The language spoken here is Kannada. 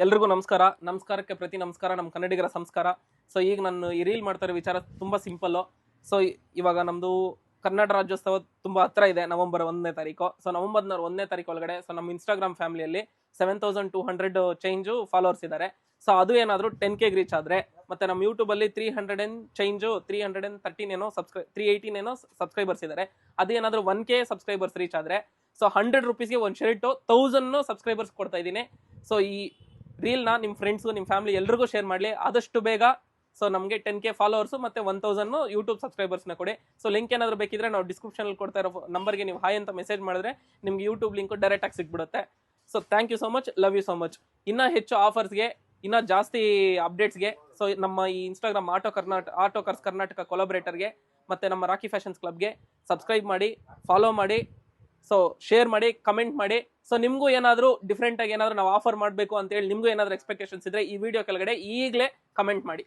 ಎಲ್ರಿಗೂ ನಮಸ್ಕಾರ. ನಮಸ್ಕಾರಕ್ಕೆ ಪ್ರತಿ ನಮಸ್ಕಾರ, ನಮ್ಮ ಕನ್ನಡಿಗರ ಸಂಸ್ಕಾರ. ಸೊ ಈಗ ನಾನು ಈ ರೀಲ್ ಮಾಡ್ತಾ ಇರೋ ವಿಚಾರ ತುಂಬ ಸಿಂಪಲ್ಲು. ಸೊ ಇವಾಗ ನಮ್ಮದು ಕನ್ನಡ ರಾಜ್ಯೋತ್ಸವ ತುಂಬ ಹತ್ರ ಇದೆ, ನವೆಂಬರ್ 1ನೇ ತಾರೀಕು. ಸೊ ನವೆಂಬರ್ 1ನೇ ತಾರೀಕು ಒಳಗಡೆ ಸೊ ನಮ್ಮ ಇನ್ಸ್ಟಾಗ್ರಾಮ್ ಫ್ಯಾಮಿಲಿಯಲ್ಲಿ 7200 ಚೇಂಜು ಫಾಲೋವರ್ಸ್ ಇದ್ದಾರೆ. ಸೊ ಅದು ಏನಾದರೂ 10K ರೀಚ್ ಆದರೆ, ಮತ್ತೆ ನಮ್ಮ ಯೂಟ್ಯೂಬಲ್ಲಿ 300 ಚೇಂಜು 313 ಏನೋ 318 ಏನೋ ಸಬ್ಸ್ಕ್ರೈಬರ್ಸ್ ಇದ್ದಾರೆ. ಅದು ಏನಾದರೂ 1K ಸಬ್ಸ್ಕ್ರೈಬರ್ಸ್ ರೀಚ್ ಆದರೆ ಸೊ 100 ರೂಪೀಸ್ಗೆ ಒಂದು ಶರ್ಟು 1000 ಸಬ್ಸ್ಕ್ರೈಬರ್ಸ್ ಕೊಡ್ತಾ ಇದ್ದೀನಿ. ಸೊ ಈ ರೀಲ್ನ ನಿಮ್ಮ ಫ್ರೆಂಡ್ಸು, ನಿಮ್ಮ ಫ್ಯಾಮಿಲಿ ಎಲ್ರಿಗೂ ಶೇರ್ ಮಾಡಲಿ ಆದಷ್ಟು ಬೇಗ. ಸೊ ನಮಗೆ 10K ಫಾಲೋವರ್ಸು ಮತ್ತು 1000 ಯೂಟ್ಯೂಬ್ ಸಬ್ಸ್ಕ್ರೈಬರ್ಸ್ನ ಕೊಡಿ. ಸೊ ಲಿಂಕ್ ಏನಾದರೂ ಬೇಕಿದ್ರೆ ನಾವು ಡಿಸ್ಕ್ರಿಪ್ಷನಲ್ಲಿ ಕೊಡ್ತಾ ಇರೋ ನಂಬರ್ಗೆ ನೀವು ಹಾಯ್ ಅಂತ ಮೆಸೇಜ್ ಮಾಡಿದ್ರೆ ನಿಮ್ಗೆ ಯೂಟ್ಯೂಬ್ ಲಿಂಕು ಡೈರೆಕ್ಟಾಗಿ ಸಿಕ್ಬಿಡುತ್ತೆ. So thank you so much, love you so much. ಇನ್ನೂ ಹೆಚ್ಚು ಆಫರ್ಸ್ಗೆ, ಇನ್ನೂ ಜಾಸ್ತಿ ಅಪ್ಡೇಟ್ಸ್ಗೆ ಸೊ ನಮ್ಮ ಈ ಇನ್ಸ್ಟಾಗ್ರಾಮ್ ಆಟೋ ಕಾರ್ಸ್ ಕರ್ನಾಟಕ ಕೊಲಾಬ್ರೇಟರ್ಗೆ ಮತ್ತು ನಮ್ಮ ರಾಕಿ ಫ್ಯಾಷನ್ಸ್ ಕ್ಲಬ್ಗೆ ಸಬ್ಸ್ಕ್ರೈಬ್ ಮಾಡಿ, ಫಾಲೋ ಮಾಡಿ, ಸೊ ಶೇರ್ ಮಾಡಿ, ಕಮೆಂಟ್ ಮಾಡಿ. ಸೊ ನಿಮಗೂ ಏನಾದರೂ ಡಿಫ್ರೆಂಟಾಗಿ ಏನಾದರೂ ನಾವು ಆಫರ್ ಮಾಡಬೇಕು ಅಂತೇಳಿ ನಿಮಗೂ ಏನಾದರೂ ಎಕ್ಸ್ಪೆಕ್ಟೇಷನ್ಸ್ ಇದ್ದರೆ ಈ ವಿಡಿಯೋ ಕೆಳಗಡೆ ಈಗಲೇ ಕಮೆಂಟ್ ಮಾಡಿ.